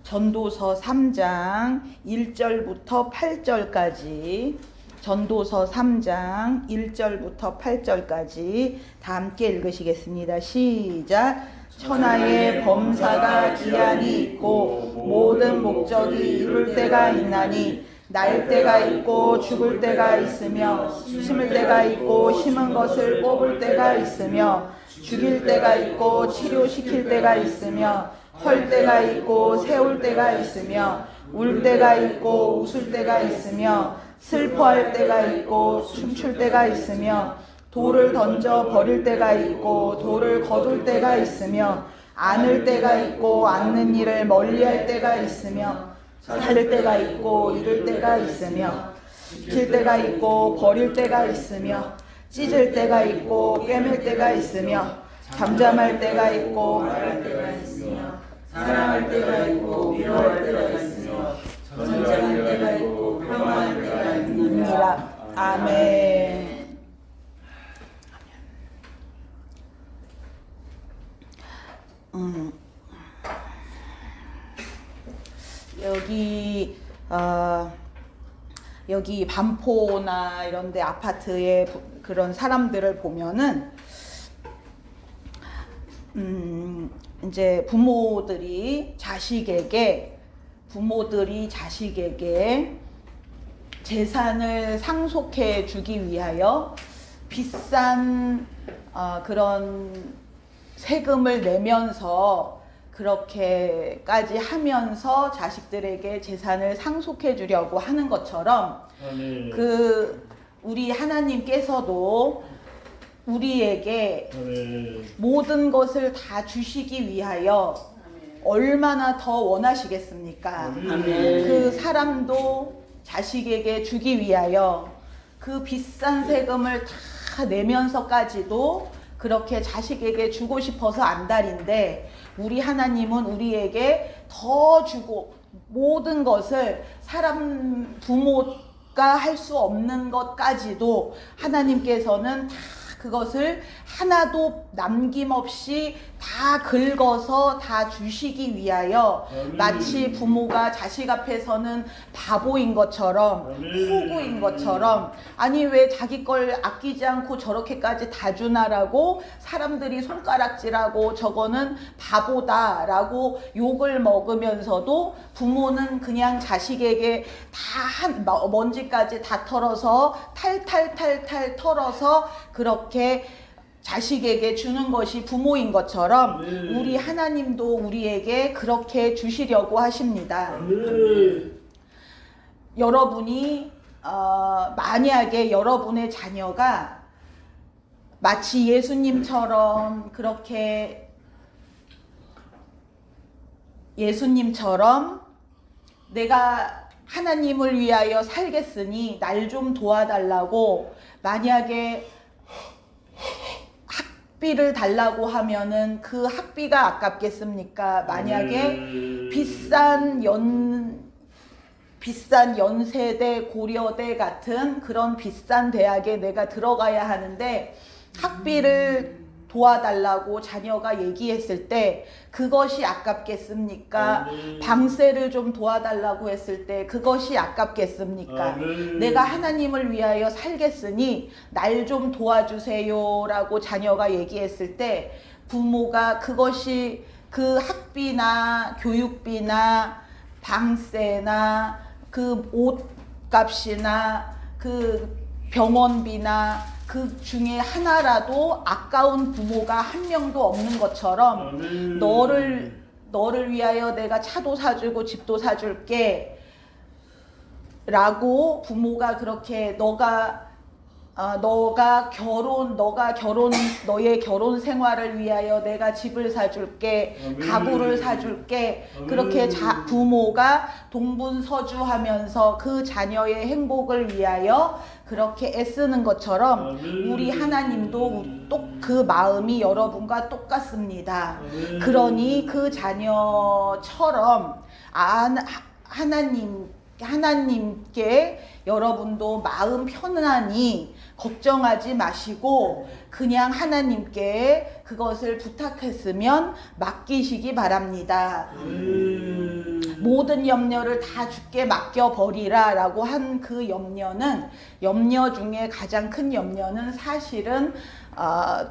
전도서 3장 1절부터 8절까지, 전도서 3장 1절부터 8절까지 다 함께 읽으시겠습니다. 시작. 천하의 범사가 기한이 있고 모든 목적이 이룰 때가 있나니 날 때가 있고 죽을 때가 있으며 심을 때가 있고 심은 것을 뽑을 때가 있으며 죽일 때가 있고 치료시킬 때가 있으며 헐 때가 있고 세울 때가 있으며 울 때가 있고 웃을 때가 있으며 슬퍼할 때가 있고 춤출 때가 있으며 돌을 던져 버릴 때가 있고 돌을 거둘 때가 있으며 안을 때가 있고 않는 일을 멀리할 때가 있으며 살릴 때가 있고 잃을 때가 있으며 지킬 때가 있고 버릴 때가 있으며 찢을 때가 있고 꿰맬 때가 있으며 잠잠할 때가 있고 말할 때가 있으며 사랑할 때가 있고 미워할 때가 있으며 전쟁할 때가 있고 평화할 때가 있느니라. 아멘. 여기 반포나 이런데 아파트에 그런 사람들을 보면은 이제 부모들이 자식에게 재산을 상속해 주기 위하여 비싼 그런 세금을 내면서 그렇게까지 하면서 자식들에게 재산을 상속해 주려고 하는 것처럼 우리 하나님께서도 우리에게 모든 것을 다 주시기 위하여 얼마나 더 원하시겠습니까? 그 사람도 자식에게 주기 위하여 그 비싼 세금을 다 내면서까지도 그렇게 자식에게 주고 싶어서 안달인데, 우리 하나님은 우리에게 더 주고 모든 것을 부모가 할 수 없는 것까지도 하나님께서는 다 그것을 하나도 남김없이 다 긁어서 다 주시기 위하여 마치 부모가 자식 앞에서는 바보인 것처럼, 호구인 것처럼, 아니 왜 자기 걸 아끼지 않고 저렇게까지 다 주나라고 사람들이 손가락질하고 저거는 바보다라고 욕을 먹으면서도 부모는 그냥 자식에게 다 먼지까지 다 털어서 탈탈탈탈 털어서 그렇게 자식에게 주는 것이 부모인 것처럼 우리 하나님도 우리에게 그렇게 주시려고 하십니다. 여러분이 만약에 여러분의 자녀가 마치 예수님처럼 내가 하나님을 위하여 살겠으니 날 좀 도와달라고 만약에 학비를 달라고 하면은 그 학비가 아깝겠습니까? 만약에 비싼 연세대, 고려대 같은 그런 비싼 대학에 내가 들어가야 하는데 학비를 도와달라고 자녀가 얘기했을 때 그것이 아깝겠습니까? 방세를 좀 도와달라고 했을 때 그것이 아깝겠습니까? 내가 하나님을 위하여 살겠으니 날 좀 도와주세요 라고 자녀가 얘기했을 때 부모가 그것이 그 학비나 교육비나 방세나 그 옷값이나 그 병원비나 그 중에 하나라도 아까운 부모가 한 명도 없는 것처럼 너를 위하여 내가 차도 사주고 집도 사줄게 라고 부모가 그렇게 너의 결혼 생활을 위하여 내가 집을 사줄게, 가구를 사줄게, 그렇게 부모가 동분서주하면서 그 자녀의 행복을 위하여 그렇게 애쓰는 것처럼 우리 하나님도 그 마음이 여러분과 똑같습니다. 그러니 그 자녀처럼 하나님께 여러분도 마음 편안히 걱정하지 마시고 그냥 하나님께 그것을 부탁했으면 맡기시기 바랍니다. 모든 염려를 다 주께 맡겨버리라 라고 한 그 염려 중에 가장 큰 염려는 사실은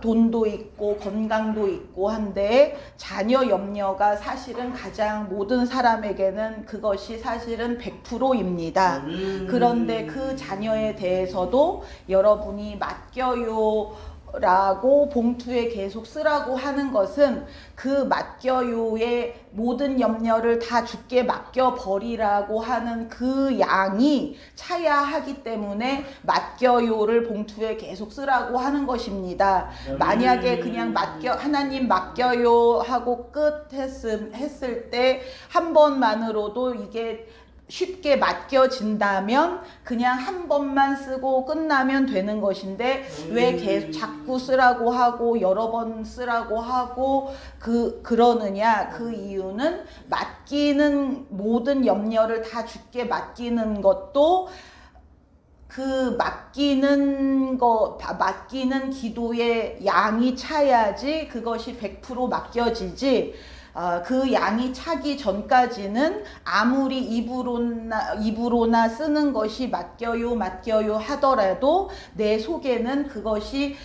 돈도 있고 건강도 있고 한데 자녀 염려가 사실은 가장 모든 사람에게는 그것이 사실은 100%입니다. 그런데 그 자녀에 대해서도 여러분이 맡겨요 라고 봉투에 계속 쓰라고 하는 것은 그 맡겨요의 모든 염려를 다 주께 맡겨버리라고 하는 그 양이 차야 하기 때문에 맡겨요를 봉투에 계속 쓰라고 하는 것입니다. 만약에 그냥 하나님 맡겨요 하고 끝 했을 때 한 번만으로도 이게 쉽게 맡겨진다면 그냥 한 번만 쓰고 끝나면 되는 것인데 왜 계속 자꾸 쓰라고 하고 여러 번 쓰라고 하고 그러느냐? 그 이유는 맡기는 모든 염려를 다 주께 맡기는 것도 그 맡기는 기도의 양이 차야지 그것이 100% 맡겨지지. 그 양이 차기 전까지는 아무리 입으로나 쓰는 것이 맡겨요 하더라도 내 속에는 그것이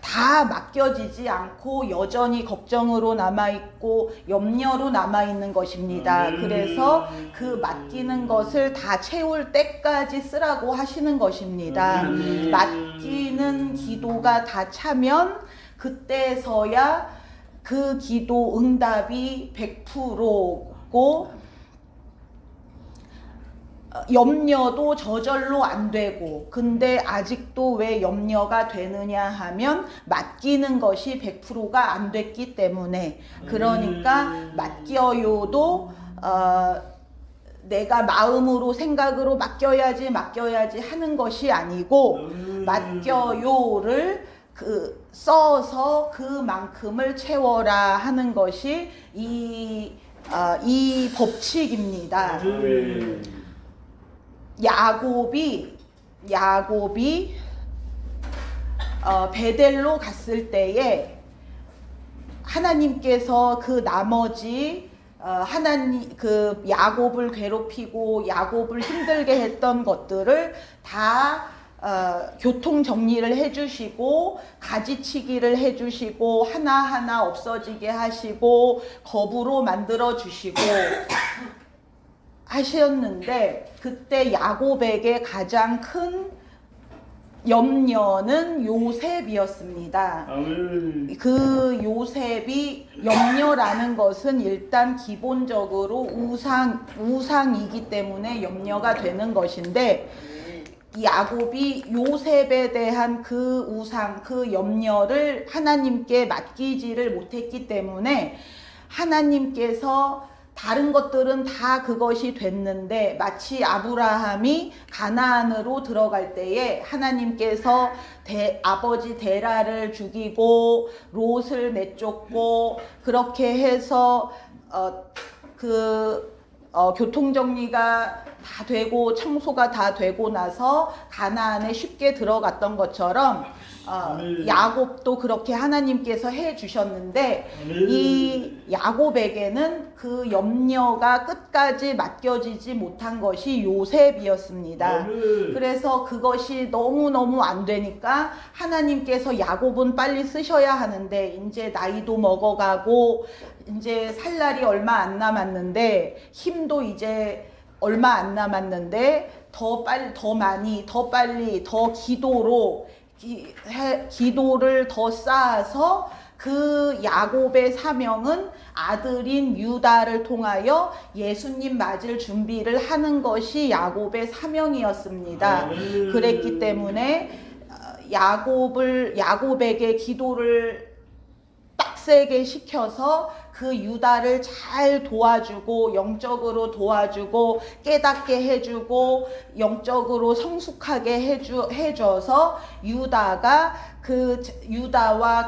다 맡겨지지 않고 여전히 걱정으로 남아있고 염려로 남아있는 것입니다. 그래서 그 맡기는 것을 다 채울 때까지 쓰라고 하시는 것입니다. 맡기는 기도가 다 차면 그때서야 그 기도 응답이 100%고 염려도 저절로 안 되고 근데 아직도 왜 염려가 되느냐 하면 맡기는 것이 100%가 안 됐기 때문에 그러니까 맡겨요도 내가 마음으로 생각으로 맡겨야지 하는 것이 아니고 맡겨요를 써서 그만큼을 채워라 하는 것이 이 법칙입니다. 야곱이 베델로 갔을 때에 하나님께서 그 나머지 야곱을 괴롭히고 야곱을 힘들게 했던 것들을 다 교통 정리를 해주시고 가지치기를 해주시고 하나하나 없어지게 하시고 거부로 만들어 주시고 하셨는데 그때 야곱에게 가장 큰 염려는 요셉이었습니다. 그 요셉이 염려라는 것은 일단 기본적으로 우상이기 때문에 염려가 되는 것인데 야곱이 요셉에 대한 그 우상, 그 염려를 하나님께 맡기지를 못했기 때문에 하나님께서 다른 것들은 다 그것이 됐는데 마치 아브라함이 가나안으로 들어갈 때에 하나님께서 아버지 데라를 죽이고 롯을 내쫓고 그렇게 해서 교통정리가 다 되고 청소가 다 되고 나서 가나안에 쉽게 들어갔던 것처럼 야곱도 그렇게 하나님께서 해 주셨는데 이 야곱에게는 그 염려가 끝까지 맡겨지지 못한 것이 요셉이었습니다. 그래서 그것이 너무너무 안 되니까 하나님께서 야곱은 빨리 쓰셔야 하는데 이제 나이도 먹어가고 이제 살 날이 얼마 안 남았는데 힘도 이제 얼마 안 남았는데 더 많이 더 빨리 더 기도를 더 쌓아서 그 야곱의 사명은 아들인 유다를 통하여 예수님 맞을 준비를 하는 것이 야곱의 사명이었습니다. 그랬기 때문에 야곱에게 기도를 빡세게 시켜서 그 유다를 잘 도와주고 영적으로 도와주고 깨닫게 해주고 영적으로 성숙하게 해줘서 유다와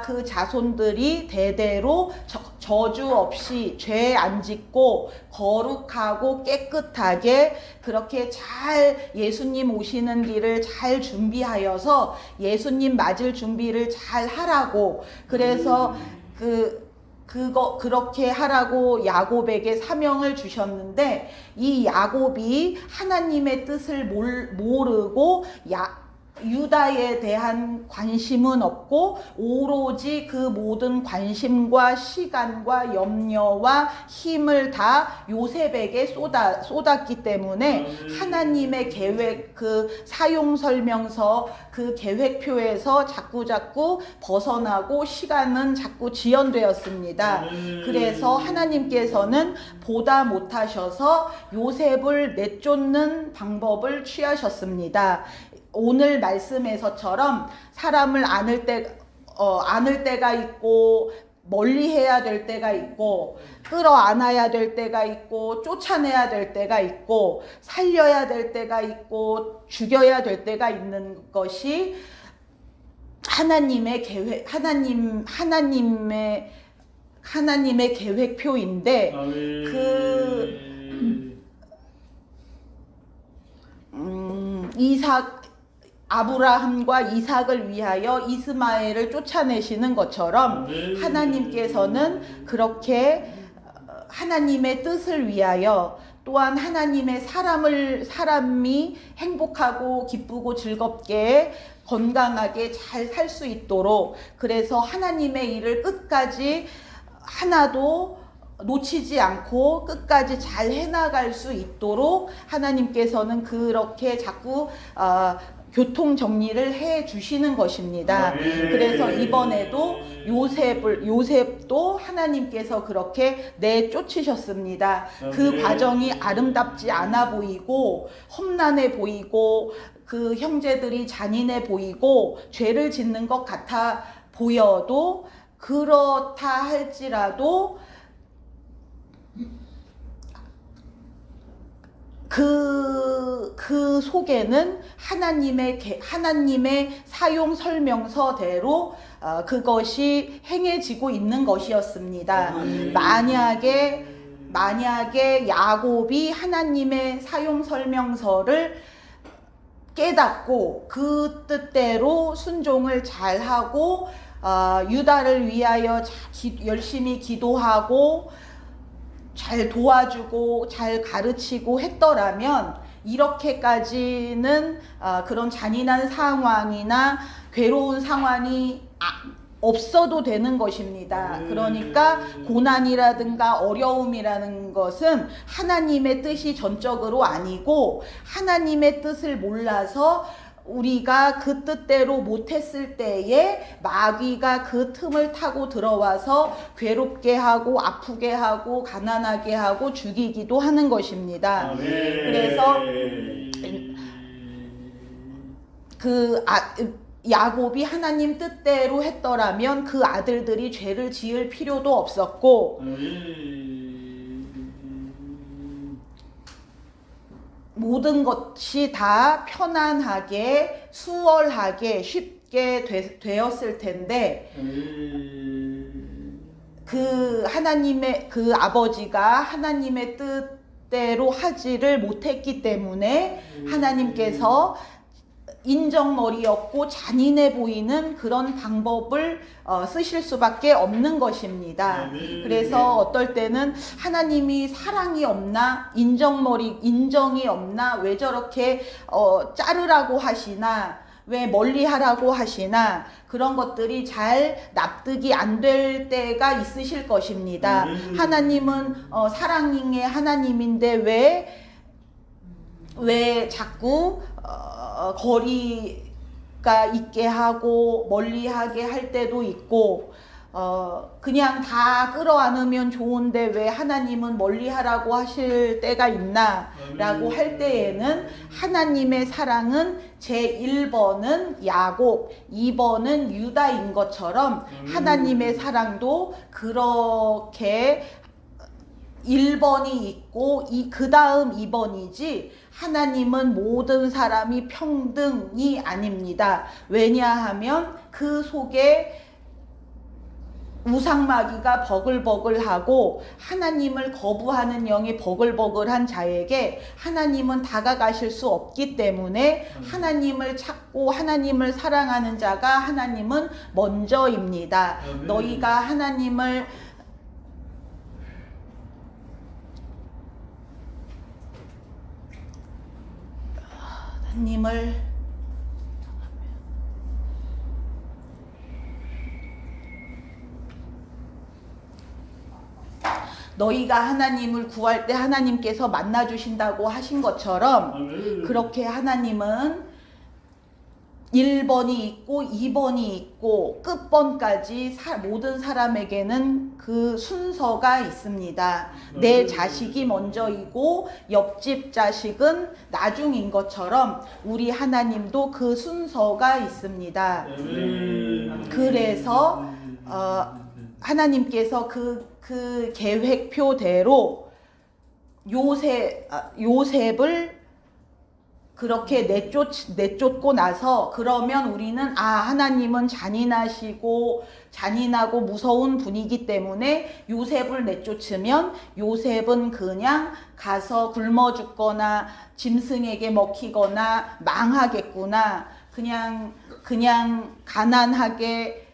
그 자손들이 대대로 저주 없이 죄 안 짓고 거룩하고 깨끗하게 그렇게 잘 예수님 오시는 길을 잘 준비하여서 예수님 맞을 준비를 잘 하라고 그래서 그 그렇게 하라고 야곱에게 사명을 주셨는데, 이 야곱이 하나님의 뜻을 모르고 유다에 대한 관심은 없고 오로지 그 모든 관심과 시간과 염려와 힘을 다 요셉에게 쏟았기 때문에 하나님의 계획, 그 사용 설명서 그 계획표에서 자꾸 벗어나고 시간은 자꾸 지연되었습니다. 그래서 하나님께서는 보다 못하셔서 요셉을 내쫓는 방법을 취하셨습니다. 오늘 말씀에서처럼 사람을 안을 때가 있고, 멀리 해야 될 때가 있고, 끌어안아야 될 때가 있고, 쫓아내야 될 때가 있고, 살려야 될 때가 있고, 죽여야 될 때가 있는 것이 하나님의 계획, 하나님의 계획표인데, 아브라함과 이삭을 위하여 이스마엘을 쫓아내시는 것처럼 하나님께서는 그렇게 하나님의 뜻을 위하여, 또한 하나님의 사람이 행복하고 기쁘고 즐겁게 건강하게 잘 살 수 있도록, 그래서 하나님의 일을 끝까지 하나도 놓치지 않고 끝까지 잘 해나갈 수 있도록 하나님께서는 그렇게 자꾸 교통 정리를 해 주시는 것입니다. 그래서 이번에도 요셉도 하나님께서 그렇게 내쫓으셨습니다. 그 과정이 아름답지 않아 보이고 험난해 보이고 그 형제들이 잔인해 보이고 죄를 짓는 것 같아 보여도, 그렇다 할지라도 그 속에는 하나님의 사용 설명서대로 그것이 행해지고 있는 것이었습니다. 만약에 야곱이 하나님의 사용 설명서를 깨닫고 그 뜻대로 순종을 잘하고 유다를 위하여 열심히 기도하고 잘 도와주고 잘 가르치고 했더라면 이렇게까지는 그런 잔인한 상황이나 괴로운 상황이 없어도 되는 것입니다. 그러니까 고난이라든가 어려움이라는 것은 하나님의 뜻이 전적으로 아니고 하나님의 뜻을 몰라서 우리가 그 뜻대로 못했을 때에 마귀가 그 틈을 타고 들어와서 괴롭게 하고 아프게 하고 가난하게 하고 죽이기도 하는 것입니다. 그래서 야곱이 하나님 뜻대로 했더라면 그 아들들이 죄를 지을 필요도 없었고 모든 것이 다 편안하게 수월하게 쉽게 되었을 텐데 그 아버지가 하나님의 뜻대로 하지를 못했기 때문에 하나님께서 인정머리였고 잔인해 보이는 그런 방법을 쓰실 수밖에 없는 것입니다. 그래서 어떨 때는 하나님이 사랑이 없나, 인정이 없나, 왜 저렇게 자르라고 하시나, 왜 멀리 하라고 하시나, 그런 것들이 잘 납득이 안 될 때가 있으실 것입니다. 하나님은 사랑의 하나님인데 왜 자꾸 거리가 있게 하고 멀리하게 할 때도 있고 그냥 다 끌어안으면 좋은데 왜 하나님은 멀리하라고 하실 때가 있나 라고 할 때에는 하나님의 사랑은 제1번은 야곱, 2번은 유다인 것처럼 하나님의 사랑도 그렇게 1번이 있고 그 다음 2번이지 하나님은 모든 사람이 평등이 아닙니다. 왜냐하면 그 속에 우상마귀가 버글버글하고 하나님을 거부하는 영이 버글버글한 자에게 하나님은 다가가실 수 없기 때문에 하나님을 찾고 하나님을 사랑하는 자가 하나님은 먼저입니다. 너희가 하나님을 하나님을 너희가 하나님을 구할 때 하나님께서 만나 주신다고 하신 것처럼 그렇게 하나님은 1번이 있고 2번이 있고 끝번까지 모든 사람에게는 그 순서가 있습니다. 내 자식이 먼저이고 옆집 자식은 나중인 것처럼 우리 하나님도 그 순서가 있습니다. 그래서 하나님께서 그 계획표대로 요셉을 그렇게 내쫓고 나서 그러면 우리는 하나님은 잔인하고 무서운 분이기 때문에 요셉을 내쫓으면 요셉은 그냥 가서 굶어 죽거나 짐승에게 먹히거나 망하겠구나. 그냥 가난하게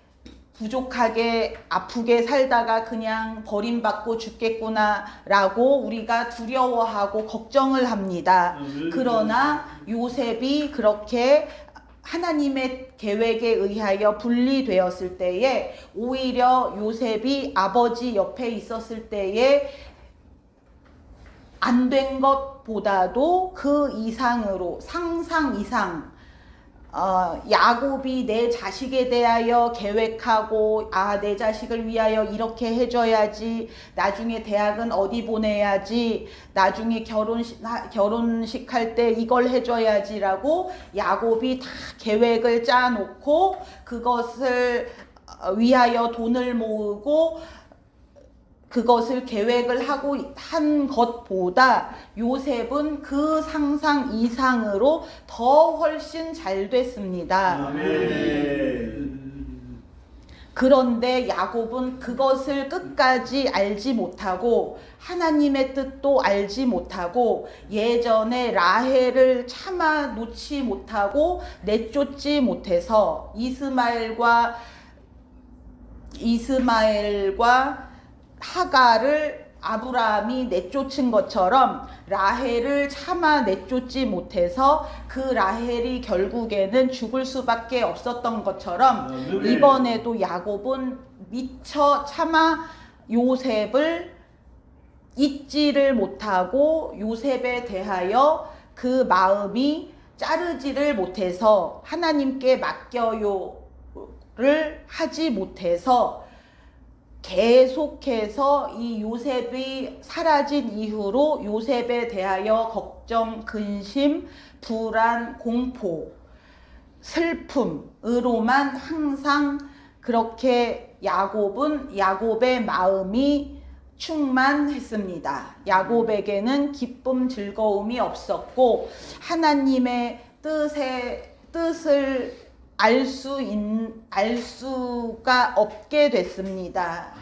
부족하게 아프게 살다가 그냥 버림받고 죽겠구나 라고 우리가 두려워하고 걱정을 합니다. 그러나 요셉이 그렇게 하나님의 계획에 의하여 분리되었을 때에 오히려 요셉이 아버지 옆에 있었을 때에 안 된 것보다도 그 이상으로 상상 이상 야곱이 내 자식에 대하여 계획하고 내 자식을 위하여 이렇게 해줘야지, 나중에 대학은 어디 보내야지, 나중에 결혼식 할 때 이걸 해줘야지라고 야곱이 다 계획을 짜놓고 그것을 위하여 돈을 모으고 그것을 계획을 하고 한 것보다 요셉은 그 상상 이상으로 더 훨씬 잘 됐습니다. 그런데 야곱은 그것을 끝까지 알지 못하고 하나님의 뜻도 알지 못하고 예전에 라헬을 참아 놓지 못하고 내쫓지 못해서 이스마엘과 하가를 아브라함이 내쫓은 것처럼 라헬을 참아 내쫓지 못해서 그 라헬이 결국에는 죽을 수밖에 없었던 것처럼 이번에도 야곱은 미처 참아 요셉을 잊지를 못하고 요셉에 대하여 그 마음이 자르지를 못해서 하나님께 맡겨요를 하지 못해서 계속해서 이 요셉이 사라진 이후로 요셉에 대하여 걱정, 근심, 불안, 공포, 슬픔으로만 항상 그렇게 야곱의 마음이 충만했습니다. 야곱에게는 기쁨, 즐거움이 없었고 하나님의 뜻을 알 수가 없게 됐습니다.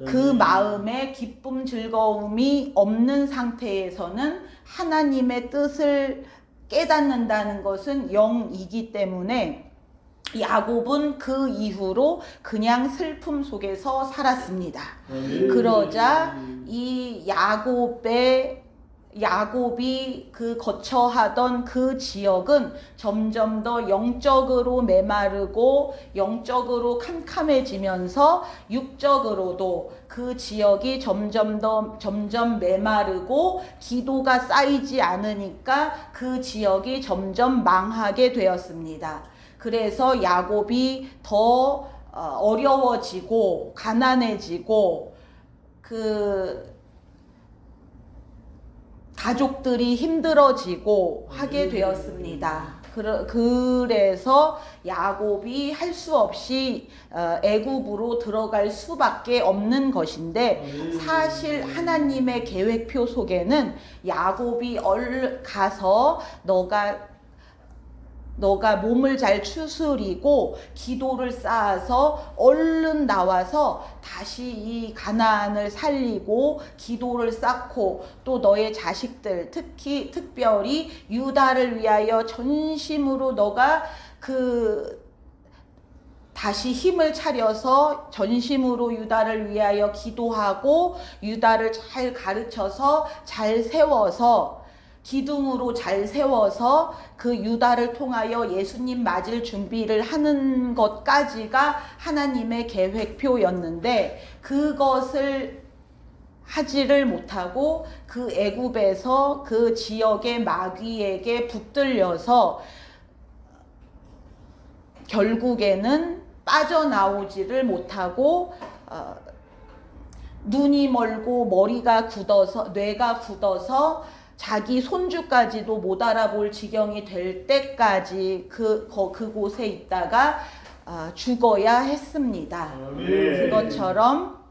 그 마음에 기쁨, 즐거움이 없는 상태에서는 하나님의 뜻을 깨닫는다는 것은 영이기 때문에 야곱은 그 이후로 그냥 슬픔 속에서 살았습니다. 그러자 이 야곱이 그 거처하던 그 지역은 점점 더 영적으로 메마르고 영적으로 캄캄해지면서 육적으로도 그 지역이 점점 메마르고 기도가 쌓이지 않으니까 그 지역이 점점 망하게 되었습니다. 그래서 야곱이 더 어려워지고 가난해지고 가족들이 힘들어지고 하게 되었습니다. 그래서 야곱이 할 수 없이 애굽으로 들어갈 수밖에 없는 것인데 사실 하나님의 계획표 속에는 야곱이 가서 너가 몸을 잘 추스리고 기도를 쌓아서 얼른 나와서 다시 이 가나안을 살리고 기도를 쌓고 또 너의 자식들 특별히 유다를 위하여 전심으로 너가 다시 힘을 차려서 전심으로 유다를 위하여 기도하고 유다를 잘 가르쳐서 잘 세워서 기둥으로 잘 세워서 그 유다를 통하여 예수님 맞을 준비를 하는 것까지가 하나님의 계획표였는데 그것을 하지를 못하고 그 애굽에서 그 지역의 마귀에게 붙들려서 결국에는 빠져나오지를 못하고 눈이 멀고 머리가 굳어서 뇌가 굳어서 자기 손주까지도 못 알아볼 지경이 될 때까지 그곳에 있다가 죽어야 했습니다. 그것처럼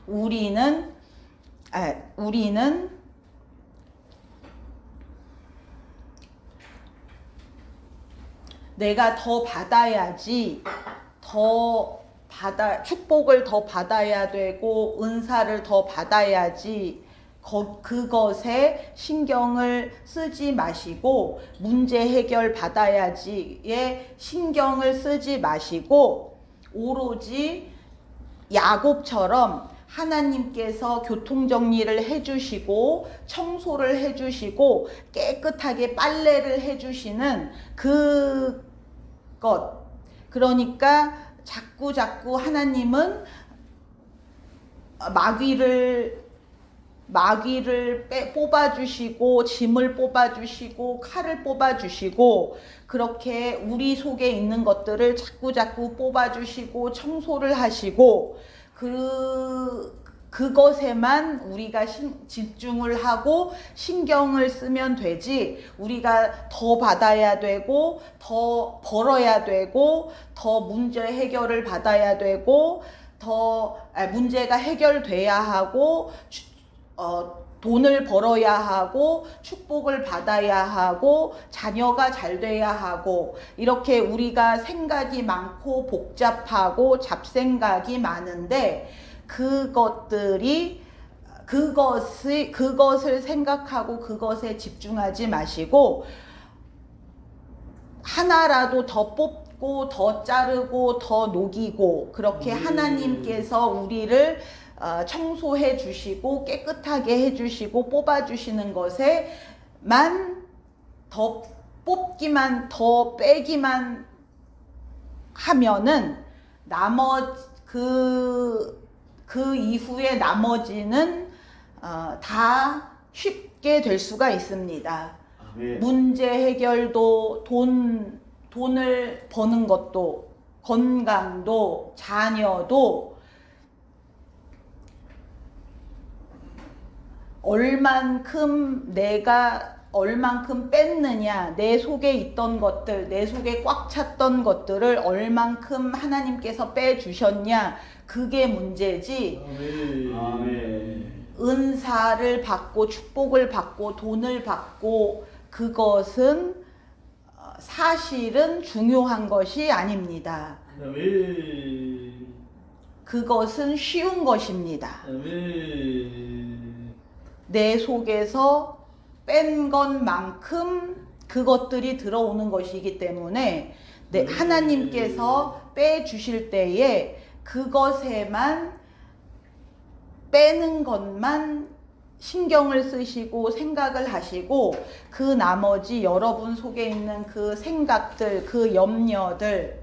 우리는 내가 더 받아야지, 축복을 더 받아야 되고 은사를 더 받아야지 그것에 신경을 쓰지 마시고 문제 해결 받아야지에 신경을 쓰지 마시고 오로지 야곱처럼 하나님께서 교통정리를 해주시고 청소를 해주시고 깨끗하게 빨래를 해주시는 그것, 그러니까 자꾸 하나님은 마귀를 뽑아주시고 짐을 뽑아주시고 칼을 뽑아주시고 그렇게 우리 속에 있는 것들을 자꾸 뽑아주시고 청소를 하시고 그것에만 우리가 집중을 하고 신경을 쓰면 되지 우리가 더 받아야 되고 더 벌어야 되고 더 문제 해결을 받아야 되고 더 문제가 해결돼야 하고 돈을 벌어야 하고 축복을 받아야 하고 자녀가 잘 돼야 하고 이렇게 우리가 생각이 많고 복잡하고 잡생각이 많은데 그것을 생각하고 그것에 집중하지 마시고 하나라도 더 뽑고 더 자르고 더 녹이고 그렇게 하나님께서 우리를 청소해 주시고 깨끗하게 해 주시고 뽑아 주시는 것에만 더 뽑기만 더 빼기만 하면은 그 이후에 나머지는 다 쉽게 될 수가 있습니다. 아멘. 문제 해결도 돈을 버는 것도 건강도 자녀도 내가 얼만큼 뺐느냐, 내 속에 있던 것들, 내 속에 꽉 찼던 것들을 얼만큼 하나님께서 빼주셨냐, 그게 문제지. 아멘. 은사를 받고 축복을 받고 돈을 받고 그것은 사실은 중요한 것이 아닙니다. 아멘. 그것은 쉬운 것입니다. 아멘. 내 속에서 뺀 것만큼 그것들이 들어오는 것이기 때문에 하나님께서 빼주실 때에 그것에만 빼는 것만 신경을 쓰시고 생각을 하시고 그 나머지 여러분 속에 있는 그 생각들, 그 염려들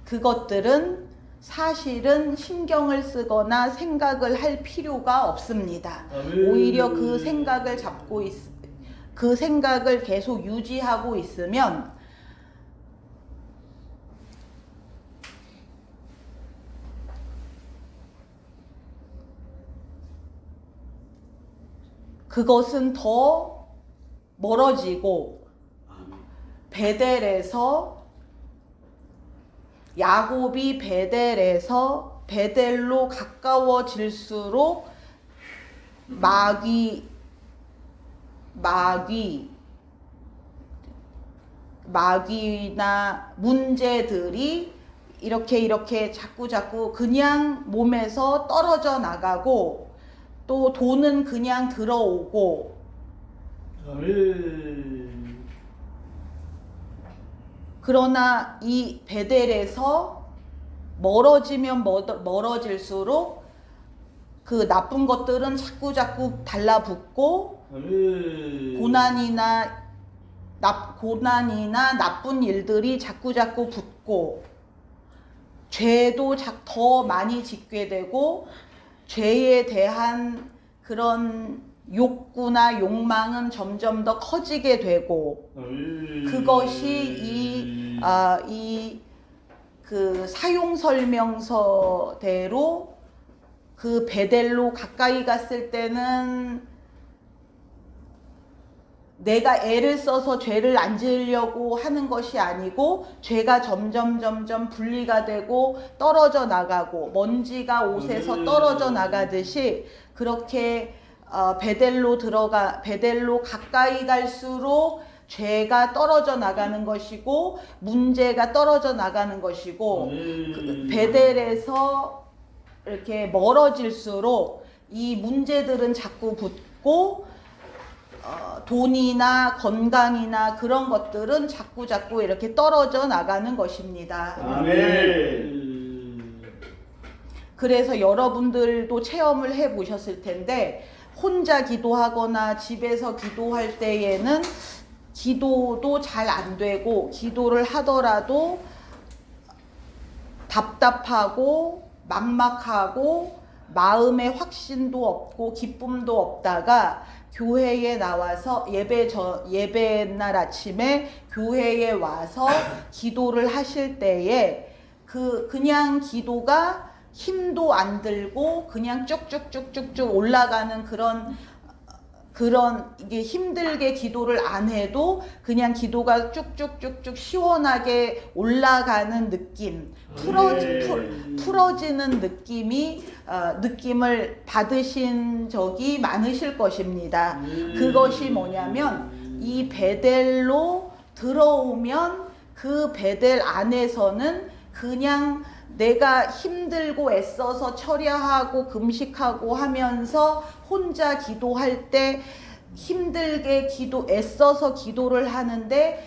그것들은 사실은 신경을 쓰거나 생각을 할 필요가 없습니다. 오히려 그 생각을 그 생각을 계속 유지하고 있으면 그것은 더 멀어지고 야곱이 베델로 가까워질수록 마귀나 문제들이 이렇게 자꾸 그냥 몸에서 떨어져 나가고 또 돈은 그냥 들어오고 아멘. 그러나 이 베델에서 멀어지면 멀어질수록 그 나쁜 것들은 자꾸 달라붙고 아멘. 고난이나 나쁜 일들이 자꾸 붙고 죄도 더 많이 짓게 되고 죄에 대한 그런 욕구나 욕망은 점점 더 커지게 되고 그것이 그 사용 설명서대로 그 베델로 가까이 갔을 때는 내가 애를 써서 죄를 안 지으려고 하는 것이 아니고 죄가 점점 분리가 되고 떨어져 나가고 먼지가 옷에서 떨어져 나가듯이 그렇게 베델로 가까이 갈수록 죄가 떨어져 나가는 것이고 문제가 떨어져 나가는 것이고 그 베델에서 이렇게 멀어질수록 이 문제들은 자꾸 붙고 돈이나 건강이나 그런 것들은 자꾸 이렇게 떨어져 나가는 것입니다. 아멘. 그래서 여러분들도 체험을 해 보셨을 텐데 혼자 기도하거나 집에서 기도할 때에는 기도도 잘 안 되고 기도를 하더라도 답답하고 막막하고 마음에 확신도 없고 기쁨도 없다가 교회에 나와서 예배날 아침에 교회에 와서 기도를 하실 때에 그냥 기도가 힘도 안 들고 그냥 쭉쭉쭉쭉쭉 올라가는 그런 이게 힘들게 기도를 안 해도 그냥 기도가 쭉쭉쭉쭉 시원하게 올라가는 느낌, 풀어지는 느낌을 받으신 적이 많으실 것입니다. 그것이 뭐냐면 이 베델로 들어오면 그 베델 안에서는 그냥 내가 힘들고 애써서 철야하고 금식하고 하면서 혼자 기도할 때 힘들게 애써서 기도를 하는데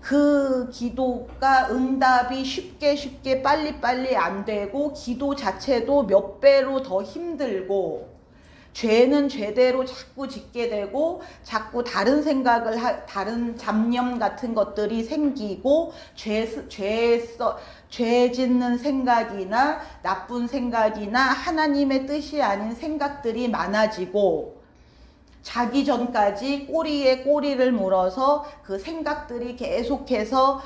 그 기도가 응답이 쉽게 빨리 안 되고 기도 자체도 몇 배로 더 힘들고 죄는 죄대로 자꾸 짓게 되고 자꾸 다른 다른 잡념 같은 것들이 생기고 죄 짓는 생각이나 나쁜 생각이나 하나님의 뜻이 아닌 생각들이 많아지고 자기 전까지 꼬리에 꼬리를 물어서 그 생각들이 계속해서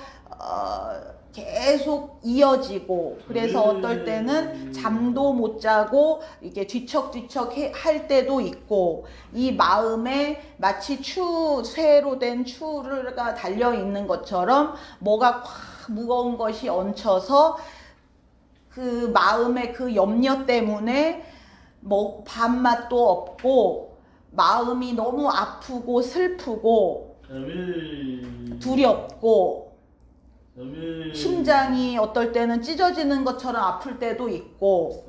계속 이어지고 그래서 어떨 때는 잠도 못 자고 이게 뒤척뒤척 할 때도 있고 이 마음에 마치 쇠로 된 추가 달려 있는 것처럼 뭐가 확 무거운 것이 얹혀서 그 마음의 그 염려 때문에 뭐 밥맛도 없고 마음이 너무 아프고 슬프고 두렵고 심장이 어떨 때는 찢어지는 것처럼 아플 때도 있고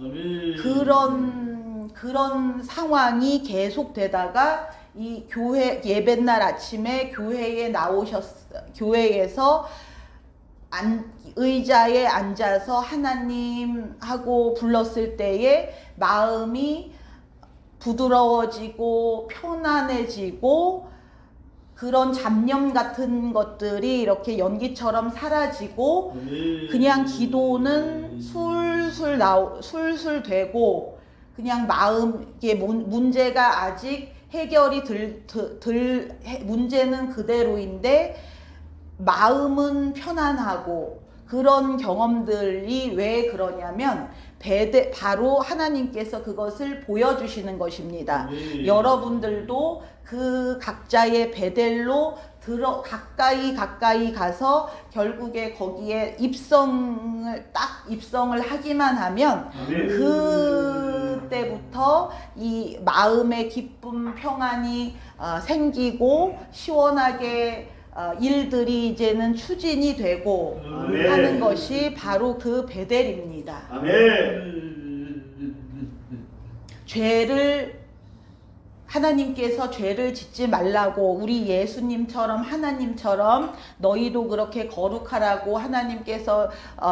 그런 상황이 계속되다가 이 교회 예배날 아침에 교회에서 의자에 앉아서 하나님 하고 불렀을 때에 마음이 부드러워지고 편안해지고 그런 잡념 같은 것들이 이렇게 연기처럼 사라지고 그냥 기도는 술술 되고 그냥 이게 문제가 아직 해결이 문제는 그대로인데 마음은 편안하고 그런 경험들이 왜 그러냐면 바로 하나님께서 그것을 보여주시는 것입니다. 여러분들도 그 각자의 베델로 가까이 가서 결국에 거기에 입성을 하기만 하면 그때부터 이 마음의 기쁨, 평안이 생기고 시원하게 일들이 이제는 추진이 되고 하는 것이 바로 그 베델입니다. 죄를 하나님께서 죄를 짓지 말라고 우리 예수님처럼 하나님처럼 너희도 그렇게 거룩하라고 하나님께서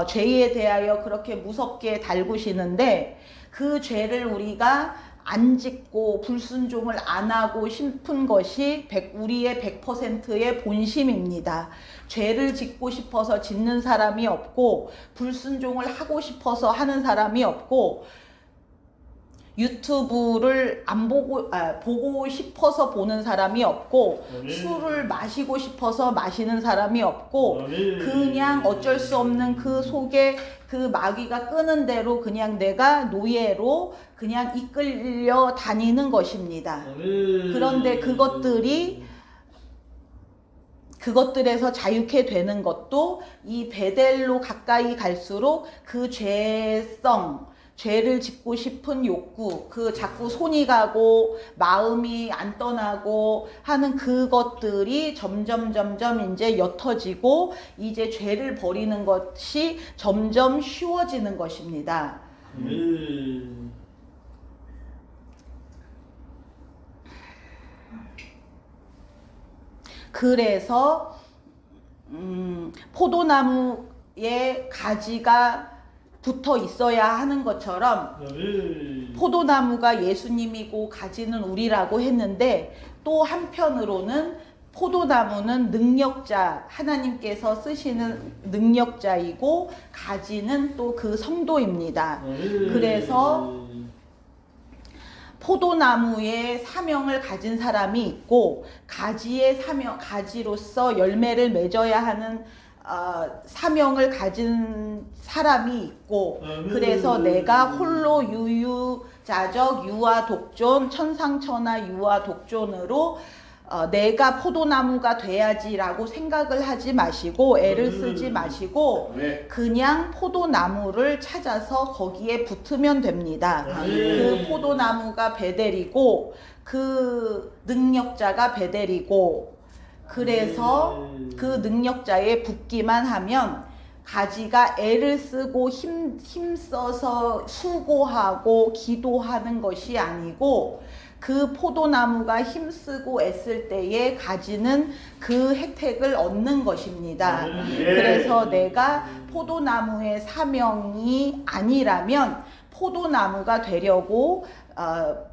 죄에 대하여 그렇게 무섭게 달구시는데 그 죄를 우리가 안 짓고 불순종을 안 하고 싶은 것이 우리의 100%의 본심입니다. 죄를 짓고 싶어서 짓는 사람이 없고 불순종을 하고 싶어서 하는 사람이 없고 유튜브를 안 보고 싶어서 보는 사람이 없고 술을 마시고 싶어서 마시는 사람이 없고 그냥 어쩔 수 없는 그 속에 그 마귀가 끄는 대로 그냥 내가 노예로 그냥 이끌려 다니는 것입니다. 그런데 그것들에서 자유케 되는 것도 이 베델로 가까이 갈수록 그 죄를 짓고 싶은 욕구, 그 자꾸 손이 가고 마음이 안 떠나고 하는 그것들이 점점 이제 옅어지고 이제 죄를 버리는 것이 점점 쉬워지는 것입니다. 그래서 포도나무에 가지가 붙어 있어야 하는 것처럼 포도나무가 예수님이고 가지는 우리라고 했는데 또 한편으로는 포도나무는 능력자, 하나님께서 쓰시는 능력자이고 가지는 또 그 성도입니다. 그래서 포도나무의 사명을 가진 사람이 있고 가지로서 열매를 맺어야 하는 사명을 가진 사람이 있고 그래서 내가 홀로 유유자적 유아독존 천상천하 유아독존으로 내가 포도나무가 돼야지라고 생각을 하지 마시고 애를 쓰지 마시고 그냥 포도나무를 찾아서 거기에 붙으면 됩니다. 그 포도나무가 베델이고 그 능력자가 베델이고 그래서 그 능력자에 붙기만 하면 가지가 애를 쓰고 힘써서 수고하고 기도하는 것이 아니고 그 포도나무가 힘쓰고 애쓸 때에 가지는 그 혜택을 얻는 것입니다. 그래서 내가 포도나무의 사명이 아니라면 포도나무가 되려고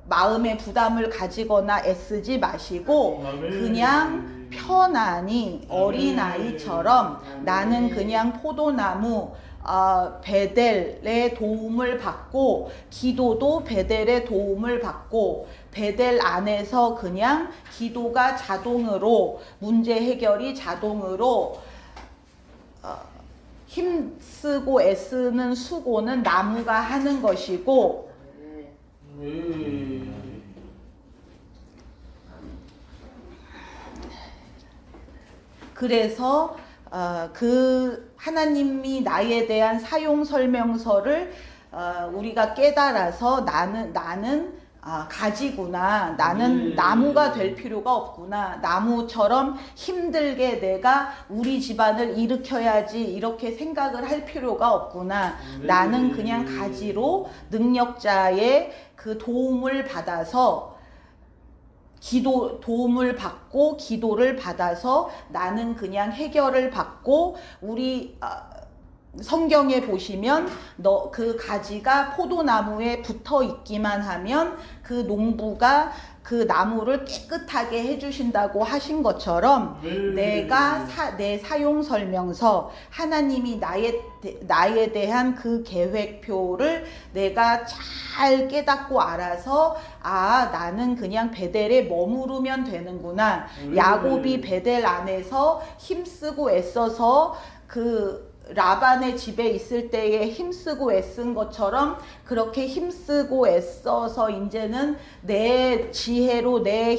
마음의 부담을 가지거나 애쓰지 마시고 그냥 편안히 어린아이처럼 나는 그냥 포도나무 베델의 도움을 받고 기도도 베델의 도움을 받고 베델 안에서 그냥 기도가 자동으로 문제 해결이 자동으로 힘쓰고 애쓰는 수고는 나무가 하는 것이고 그래서 그 하나님이 나에 대한 사용 설명서를 우리가 깨달아서 나는 가지구나. 나는 나무가 될 필요가 없구나. 나무처럼 힘들게 내가 우리 집안을 일으켜야지 이렇게 생각을 할 필요가 없구나. 나는 그냥 가지로 능력자의 그 도움을 받아서 도움을 받고 기도를 받아서 나는 그냥 해결을 받고 우리 성경에 보시면 그 가지가 포도나무에 붙어 있기만 하면 그 농부가 그 나무를 깨끗하게 해주신다고 하신 것처럼 내가 내 사용 설명서 하나님이 나에 대한 그 계획표를 내가 잘 깨닫고 알아서 나는 그냥 베델에 머무르면 되는구나. 야곱이 베델 안에서 힘쓰고 애써서 그 라반의 집에 있을 때에 힘쓰고 애쓴 것처럼 그렇게 힘쓰고 애써서 이제는 내 지혜로 내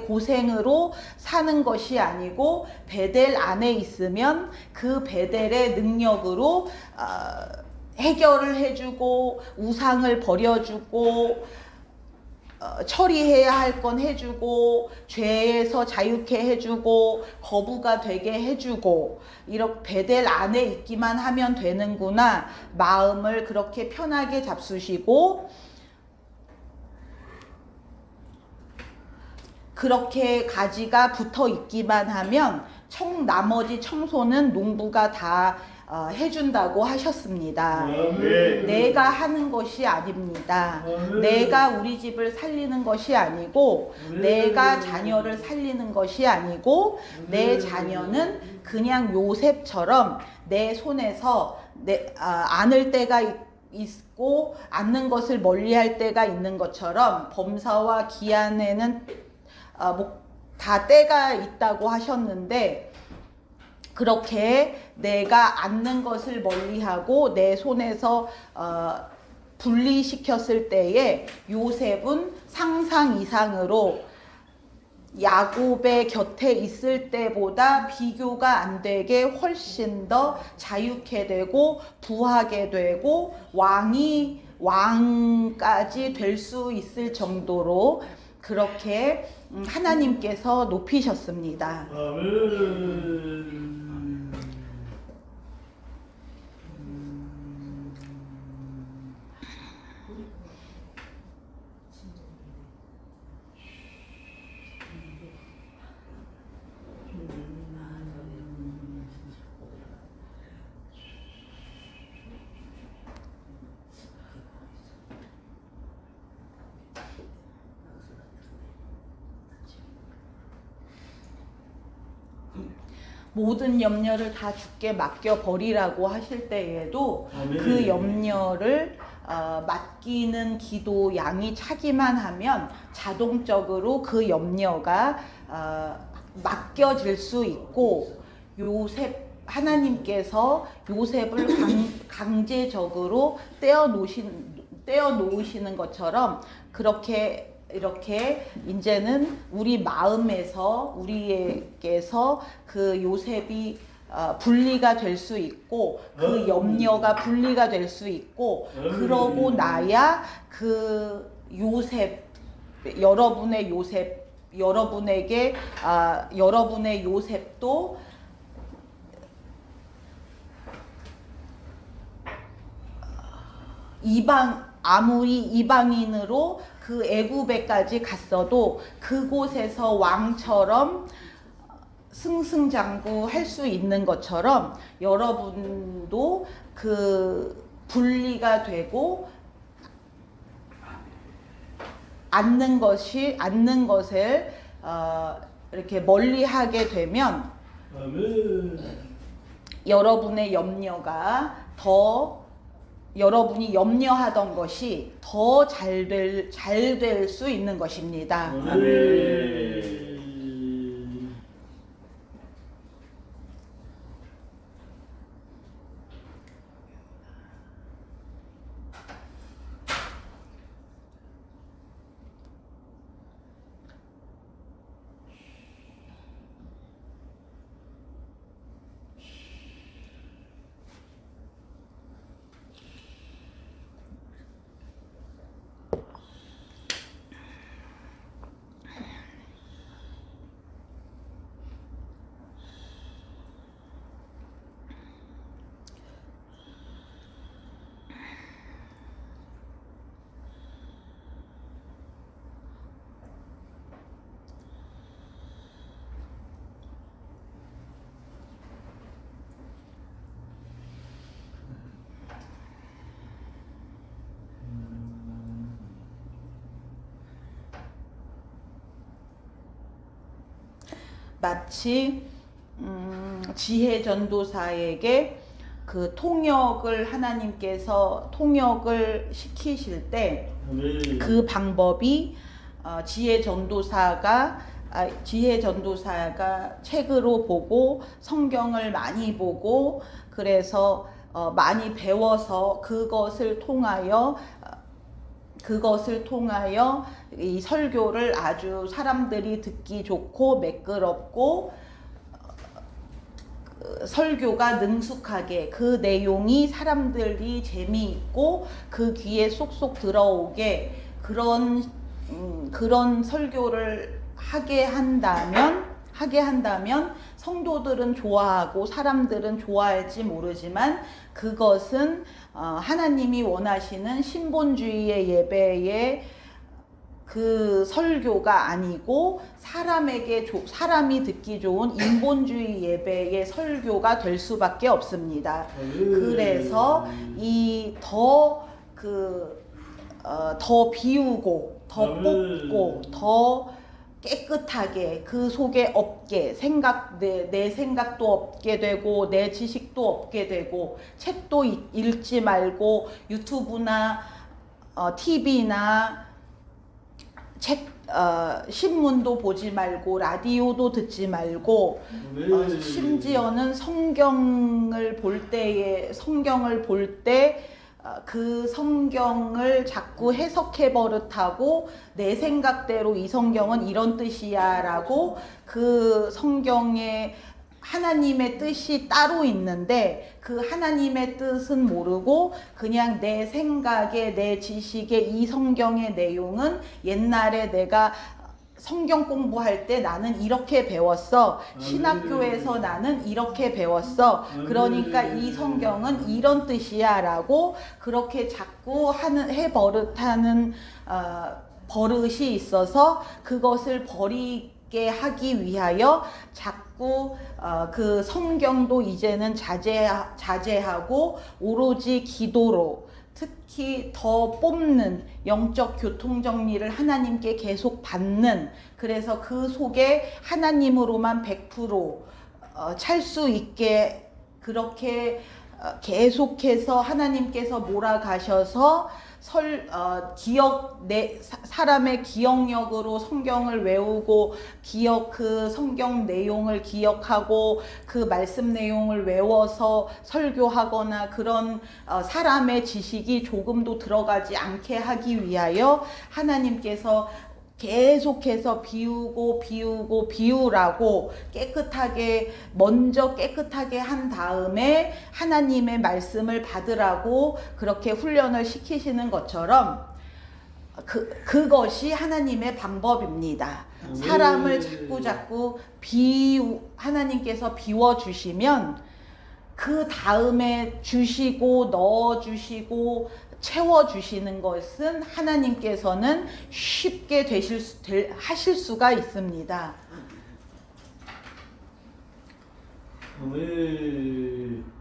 고생으로 사는 것이 아니고 베델 안에 있으면 그 베델의 능력으로 해결을 해주고 우상을 버려주고 처리해야 할 건 해주고 죄에서 자유케 해주고 거부가 되게 해주고 이렇게 베델 안에 있기만 하면 되는구나. 마음을 그렇게 편하게 잡수시고 그렇게 가지가 붙어 있기만 하면 나머지 청소는 농부가 다 해준다고 하셨습니다. 아멘. 내가 하는 것이 아닙니다. 내가 우리 집을 살리는 것이 아니고 내가 자녀를 살리는 것이 아니고 내 자녀는 그냥 요셉처럼 내 손에서 안을 때가 있고 않는 것을 멀리할 때가 있는 것처럼 범사와 기한에는 다 때가 있다고 하셨는데, 그렇게 내가 않는 것을 멀리하고 내 손에서 분리시켰을 때에 요셉은 상상 이상으로 야곱의 곁에 있을 때보다 비교가 안 되게 훨씬 더 자유케 되고 부하게 되고 왕까지 될 수 있을 정도로 그렇게 하나님께서 높이셨습니다. 아멘. 모든 염려를 다 주께 맡겨 버리라고 하실 때에도 아멘. 그 염려를 맡기는 기도 양이 차기만 하면 자동적으로 그 염려가 맡겨질 수 있고, 하나님께서 요셉을 강제적으로 떼어놓으시는 것처럼 이렇게 이제는 우리 마음에서 우리에게서 그 요셉이 분리가 될 수 있고 그 염려가 분리가 될 수 있고, 그러고 나야 그 여러분의 요셉도 아무리 이방인으로 그 애굽에까지 갔어도 그곳에서 왕처럼 승승장구할 수 있는 것처럼 여러분도 그 분리가 되고 않는 것을 이렇게 멀리하게 되면 아멘. 여러분의 염려가 여러분이 염려하던 것이 더 잘 될 수 있는 것입니다. 아멘. 마치 지혜 전도사에게 그 하나님께서 통역을 시키실 때 그 방법이 지혜 전도사가 책으로 보고 성경을 많이 보고 그래서 많이 배워서 그것을 통하여 이 설교를 아주 사람들이 듣기 좋고 매끄럽고 설교가 능숙하게 그 내용이 사람들이 재미있고 그 귀에 쏙쏙 들어오게 그런 설교를 하게 한다면 성도들은 좋아하고 사람들은 좋아할지 모르지만 그것은 하나님이 원하시는 신본주의의 예배의 그 설교가 아니고 사람이 듣기 좋은 인본주의 예배의 설교가 될 수밖에 없습니다. 그래서 더 비우고 더 뽑고 더 깨끗하게 그 속에 없게 내 생각도 없게 되고 내 지식도 없게 되고 책도 읽지 말고 유튜브나 TV나 신문도 보지 말고 라디오도 듣지 말고 심지어는 성경을 볼 때 그 성경을 자꾸 해석해 버릇하고 내 생각대로 이 성경은 이런 뜻이야 라고 그 성경에 하나님의 뜻이 따로 있는데 그 하나님의 뜻은 모르고 그냥 내 생각에 내 지식에 이 성경의 내용은 옛날에 내가 성경 공부할 때 나는 이렇게 배웠어. 신학교에서 나는 이렇게 배웠어. 그러니까 이 성경은 이런 뜻이야 라고 그렇게 자꾸 해버릇하는 버릇이 있어서 그것을 버리게 하기 위하여 자꾸 그 성경도 이제는 자제하고 오로지 기도로 특히 더 뽑는 영적 교통정리를 하나님께 계속 받는 그래서 그 속에 하나님으로만 100% 찰 수 있게 그렇게 계속해서 하나님께서 몰아가셔서 사람의 기억력으로 성경을 외우고 그 성경 내용을 기억하고 그 말씀 내용을 외워서 설교하거나 그런 사람의 지식이 조금도 들어가지 않게 하기 위하여 하나님께서 계속해서 비우라고 먼저 깨끗하게 한 다음에 하나님의 말씀을 받으라고 그렇게 훈련을 시키시는 것처럼 그것이 하나님의 방법입니다. 사람을 자꾸 하나님께서 비워주시면 그 다음에 넣어주시고 채워주시는 것은 하나님께서는 쉽게 하실 수가 있습니다. 아멘.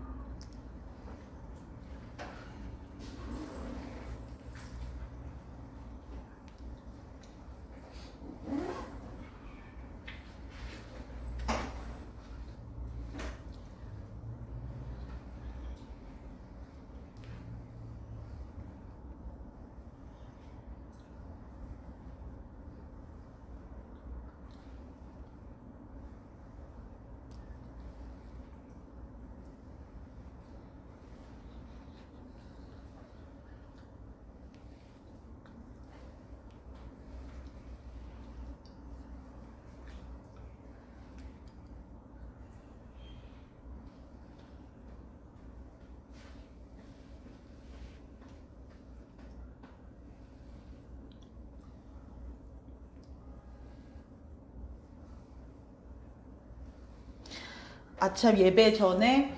아참 예배 전에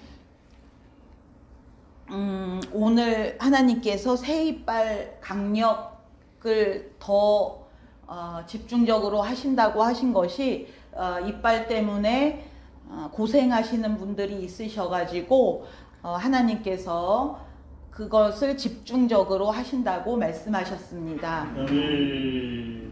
오늘 하나님께서 새이빨 강력을 더 집중적으로 하신다고 하신 것이 이빨 때문에 고생하시는 분들이 있으셔가지고 하나님께서 그것을 집중적으로 하신다고 말씀하셨습니다. 아멘.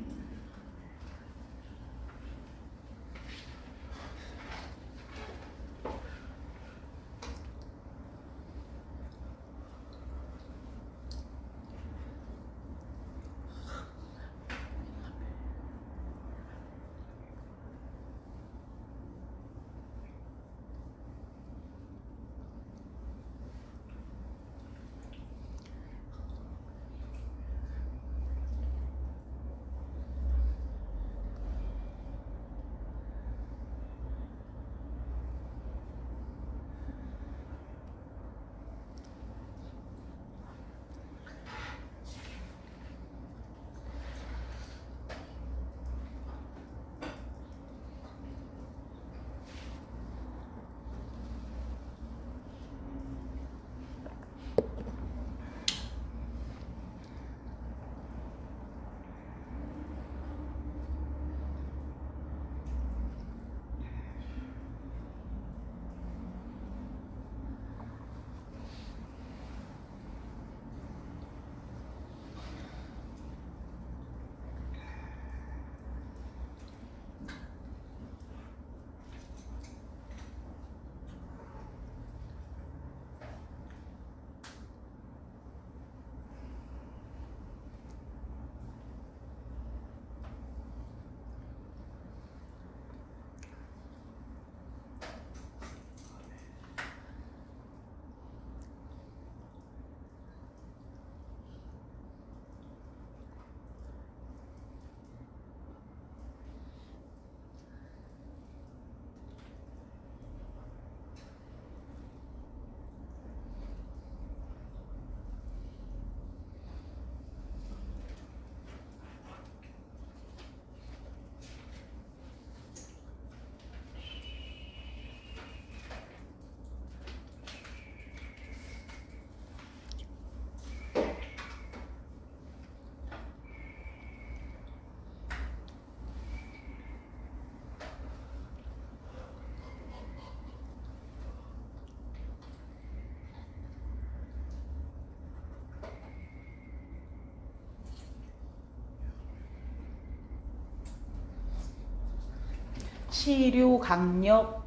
치료 강력.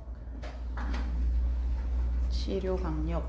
치료 강력.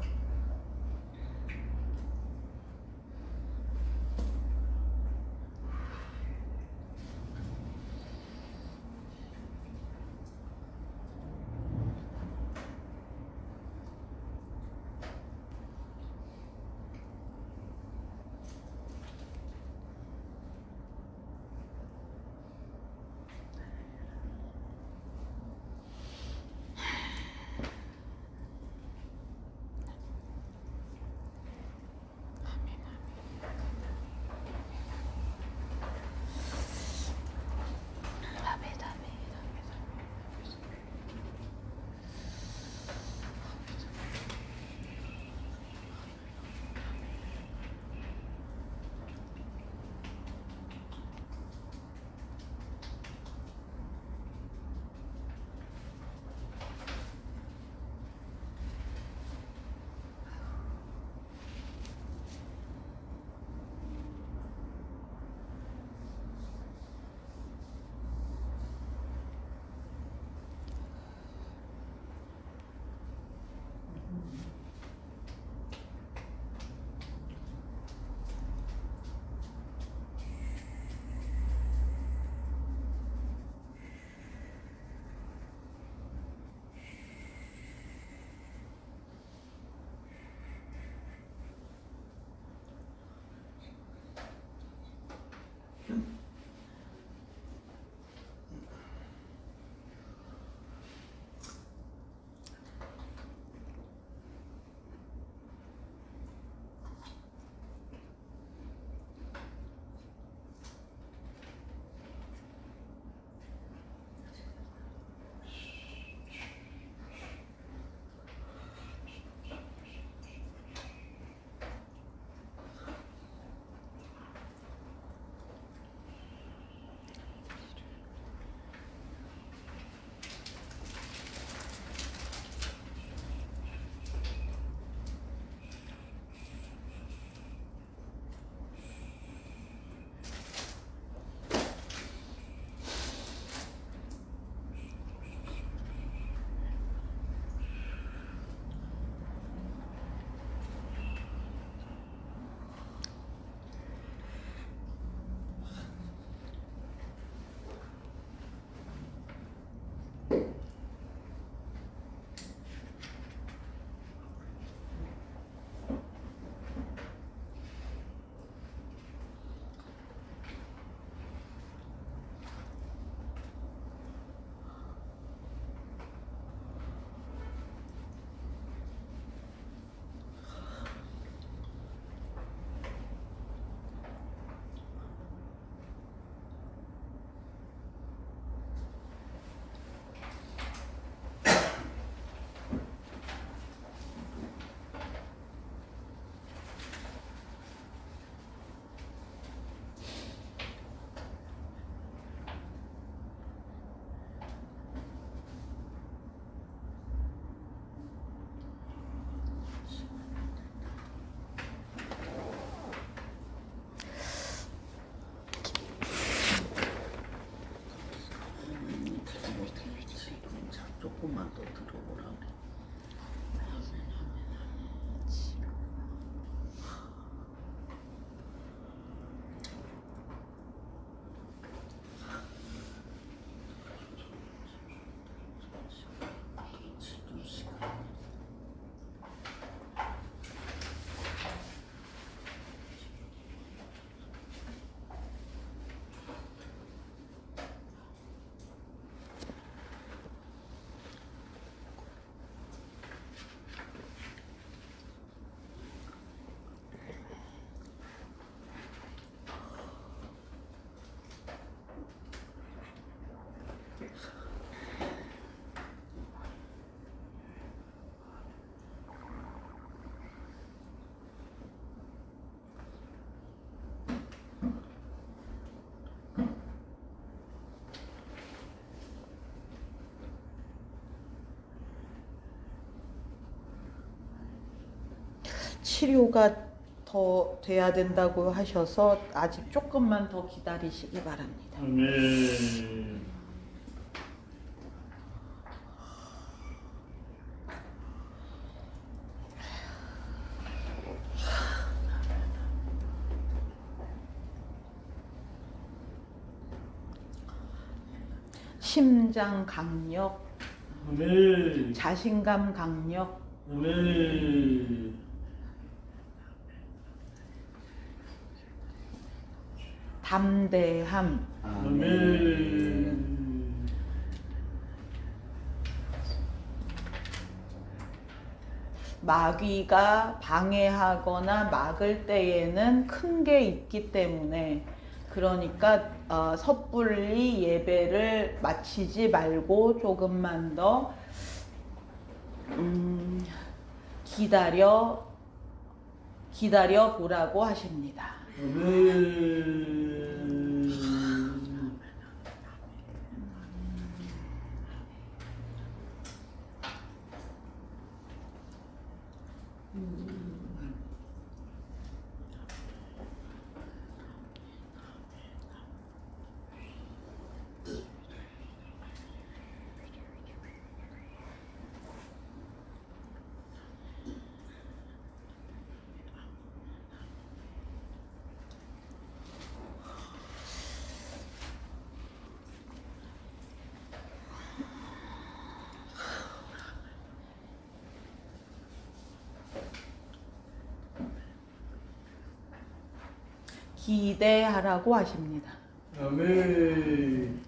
조금만 더 들어보라 그래. 치료가 더 돼야 된다고 하셔서 아직 조금만 더 기다리시기 바랍니다. 아멘. 심장 강력, 아멘. 자신감 강력, 아멘. 담대함, 아멘. 마귀가 방해하거나 막을 때에는 큰 게 있기 때문에 그러니까 섣불리 예배를 마치지 말고 조금만 더 기다려 보라고 하십니다. 아멘. 기대하라고 하십니다. 아멘.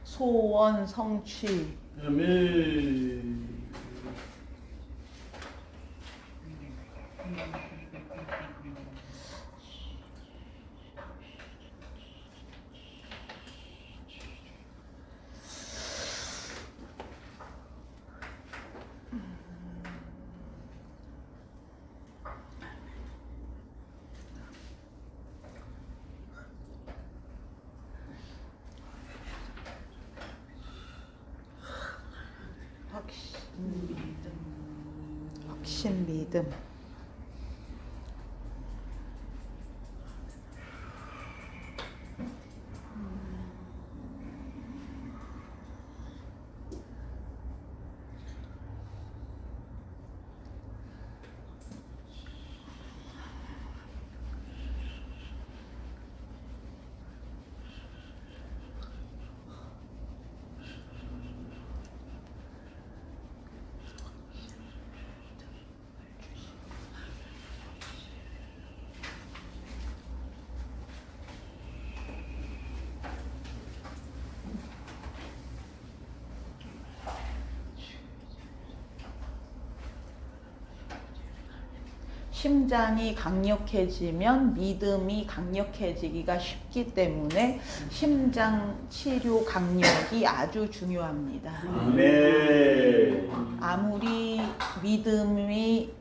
소원 성취, 아멘. 확신 믿음. 심장이 강력해지면 믿음이 강력해지기가 쉽기 때문에 심장 치료 강력이 아주 중요합니다. 아멘. 아무리 믿음이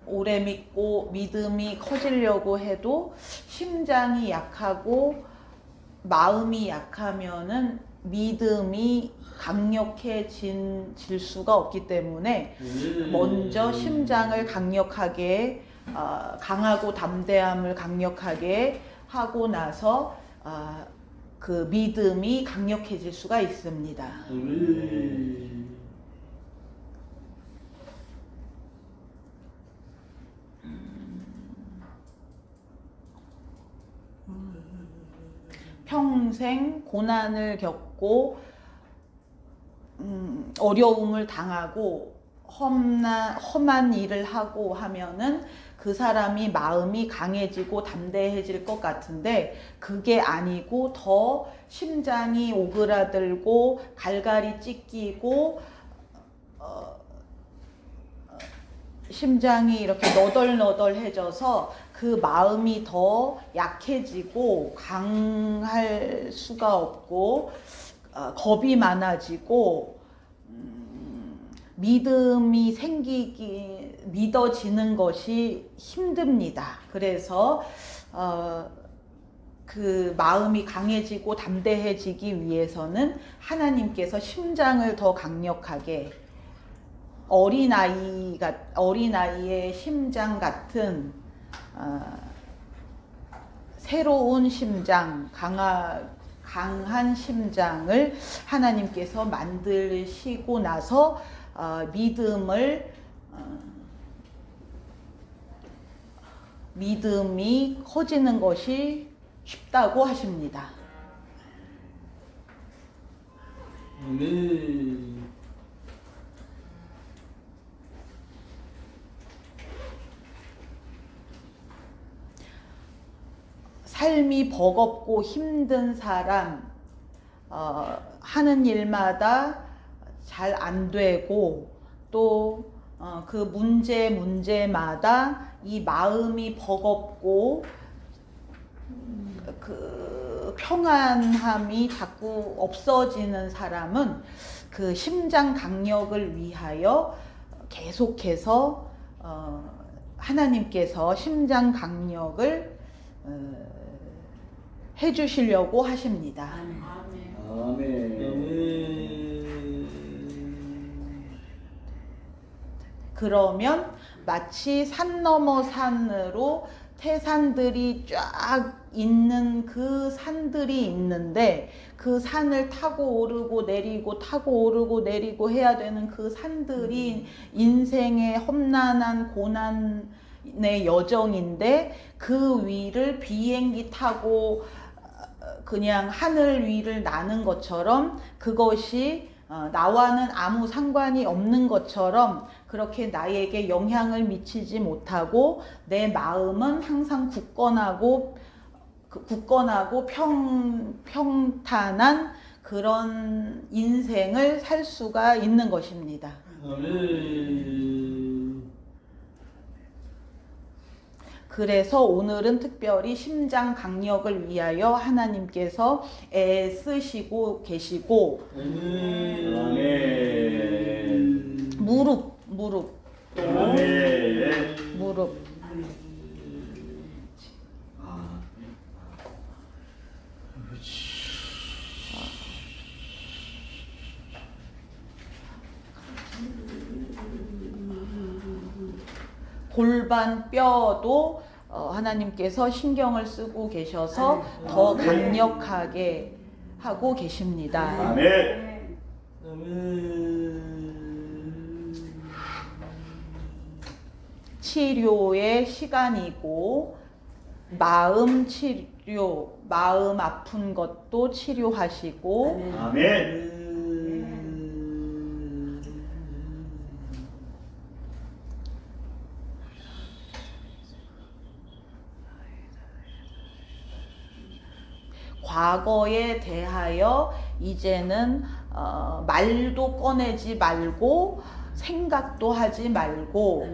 오래 믿고 믿음이 커지려고 해도 심장이 약하고 마음이 약하면은 믿음이 강력해질 수가 없기 때문에 먼저 심장을 강력하게 강하고 담대함을 강력하게 하고 나서 그 믿음이 강력해질 수가 있습니다. 아멘. 평생 고난을 겪고 어려움을 당하고 험한 일을 하고 하면은 그 사람이 마음이 강해지고 담대해질 것 같은데 그게 아니고 더 심장이 오그라들고 갈갈이 찢기고 심장이 이렇게 너덜너덜해져서 그 마음이 더 약해지고 강할 수가 없고 겁이 많아지고 믿음이 믿어지는 것이 힘듭니다. 그래서 그 마음이 강해지고 담대해지기 위해서는 하나님께서 심장을 더 강력하게 어린아이의 심장 같은 새로운 심장, 강한 심장을 하나님께서 만드시고 나서 믿음이 커지는 것이 쉽다고 하십니다. 아멘. 삶이 버겁고 힘든 사람, 하는 일마다 잘 안 되고 또 그 문제마다 이 마음이 버겁고 그 평안함이 자꾸 없어지는 사람은 그 심장 강력을 위하여 계속해서 하나님께서 심장 강력을 해주시려고 하십니다. 아멘. 그러면 마치 산 넘어 산으로 태산들이 쫙 있는 그 산들이 있는데 그 산을 타고 오르고 내리고 타고 오르고 내리고 해야 되는 그 산들이 인생의 험난한 고난의 여정인데 그 위를 비행기 타고 그냥 하늘 위를 나는 것처럼 그것이 나와는 아무 상관이 없는 것처럼 그렇게 나에게 영향을 미치지 못하고 내 마음은 항상 굳건하고 평탄한 그런 인생을 살 수가 있는 것입니다. 아멘. 그래서 오늘은 특별히 심장 강력을 위하여 하나님께서 애쓰시고 계시고 아멘. 무릎 아멘. 골반 뼈도 하나님께서 신경을 쓰고 계셔서 더 강력하게 하고 계십니다. 아멘. 치료의 시간이고 마음 치료, 마음 아픈 것도 치료하시고 아멘. 과거에 대하여 이제는 말도 꺼내지 말고 생각도 하지 말고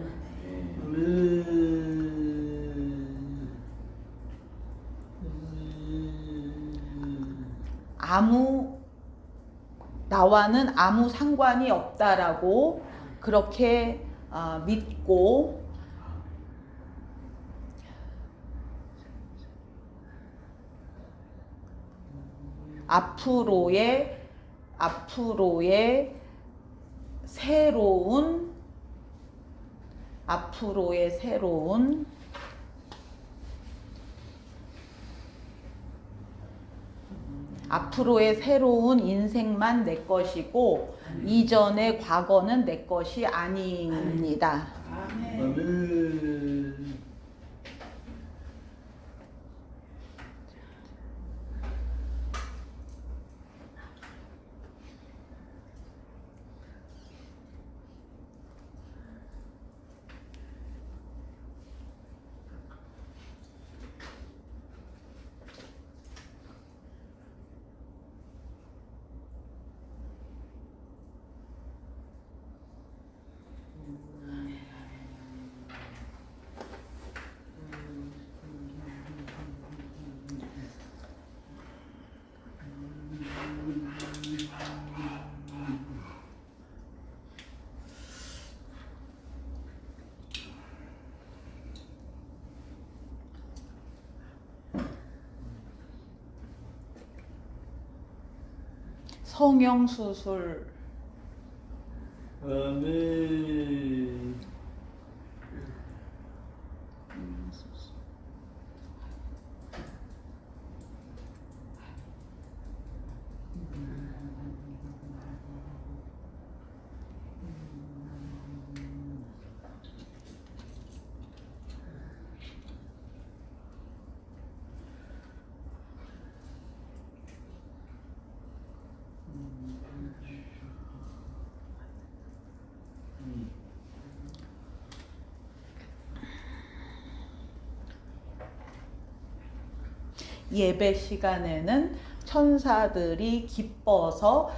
나와는 아무 상관이 없다라고 그렇게 믿고 앞으로의 새로운 인생만 내 것이고 이전의 과거는 내 것이 아닙니다. 아멘. 성형수술 아멘. 예배 시간에는 천사들이 기뻐서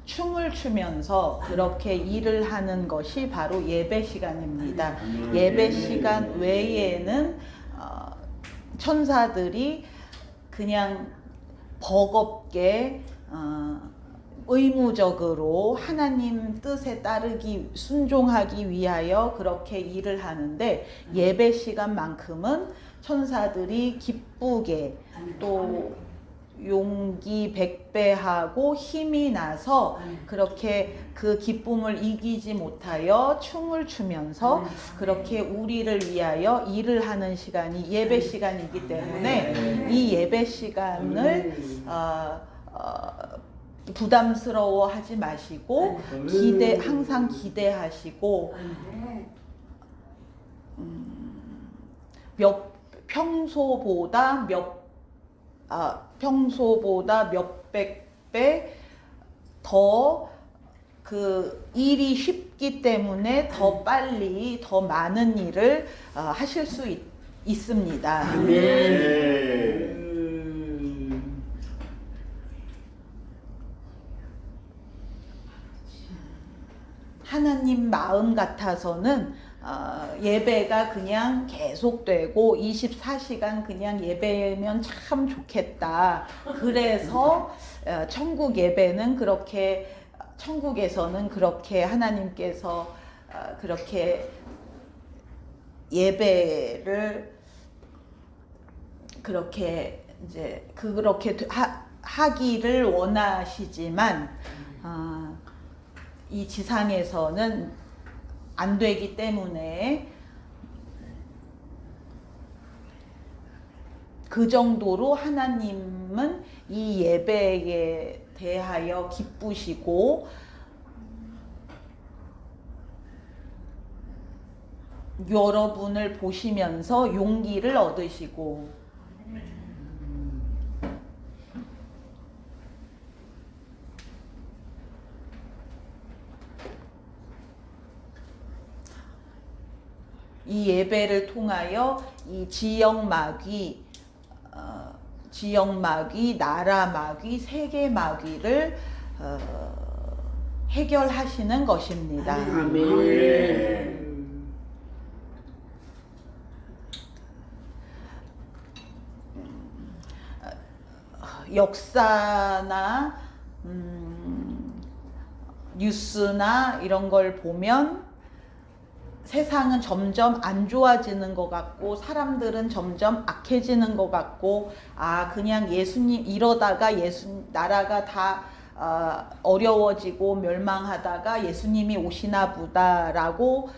춤을 추면서 그렇게 일을 하는 것이 바로 예배 시간입니다. 예배 시간 외에는 천사들이 그냥 버겁게 의무적으로 하나님 뜻에 따르기 순종하기 위하여 그렇게 일을 하는데 예배 시간만큼은 천사들이 기쁘게 또 용기 백배하고 힘이 나서 그렇게 그 기쁨을 이기지 못하여 춤을 추면서 그렇게 우리를 위하여 일을 하는 시간이 예배 시간이기 때문에 이 예배 시간을 부담스러워하지 마시고 항상 기대하시고 평소보다 몇백 배 더 그 일이 쉽기 때문에 더 빨리 더 많은 일을 하실 수 있습니다. 하나님 마음 같아서는 예배가 그냥 계속되고 24시간 그냥 예배면 참 좋겠다. 그래서 천국 예배는 그렇게 천국에서는 그렇게 하나님께서 그렇게 예배를 그렇게 이제 그렇게 하기를 원하시지만 이 지상에서는 안 되기 때문에 그 정도로 하나님은 이 예배에 대하여 기쁘시고 여러분을 보시면서 용기를 얻으시고 이 예배를 통하여 이 지역 마귀, 나라 마귀, 세계 마귀를 해결하시는 것입니다. 아멘. 역사나 뉴스나 이런 걸 보면 세상은 점점 안 좋아지는 것 같고 사람들은 점점 악해지는 것 같고 그냥 예수님 이러다가 나라가 다 어려워지고 멸망하다가 예수님이 오시나 보다라고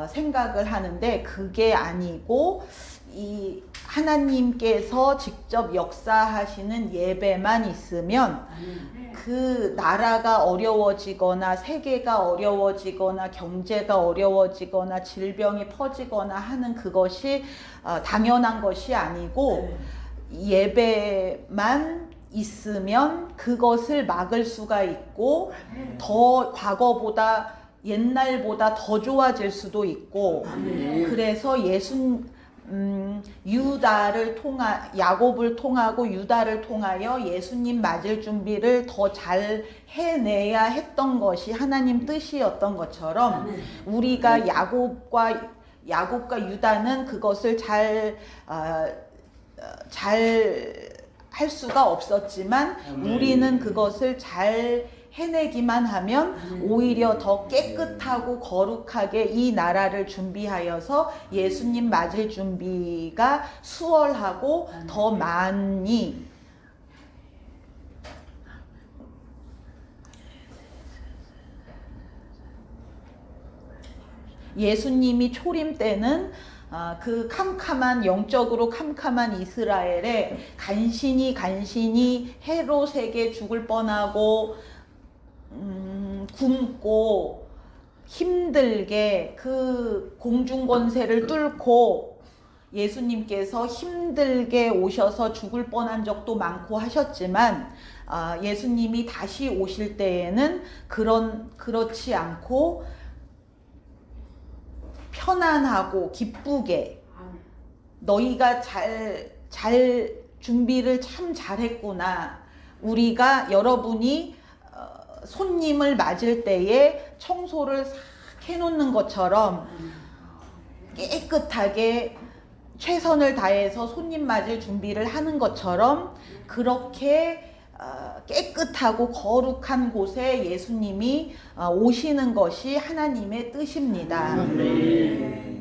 생각을 하는데 그게 아니고 이 하나님께서 직접 역사하시는 예배만 있으면 그 나라가 어려워지거나 세계가 어려워지거나 경제가 어려워지거나 질병이 퍼지거나 하는 그것이 당연한 것이 아니고 예배만 있으면 그것을 막을 수가 있고 더 과거보다 옛날보다 더 좋아질 수도 있고 그래서 야곱을 통하고 유다를 통하여 예수님 맞을 준비를 더 잘 해내야 했던 것이 하나님 뜻이었던 것처럼 우리가 야곱과 유다는 그것을 잘 할 수가 없었지만 우리는 그것을 잘 해내기만 하면 오히려 더 깨끗하고 거룩하게 이 나라를 준비하여서 예수님 맞을 준비가 수월하고 더 많이 예수님이 초림 때는 그 영적으로 캄캄한 이스라엘에 간신히 헤롯에게 죽을 뻔하고 굶고 힘들게 그 공중권세를 뚫고 예수님께서 힘들게 오셔서 죽을 뻔한 적도 많고 하셨지만 예수님이 다시 오실 때에는 그렇지 않고 편안하고 기쁘게 너희가 잘 준비를 참 잘했구나. 우리가 여러분이 손님을 맞을 때에 청소를 싹 해놓는 것처럼 깨끗하게 최선을 다해서 손님 맞을 준비를 하는 것처럼 그렇게 깨끗하고 거룩한 곳에 예수님이 오시는 것이 하나님의 뜻입니다. 아멘.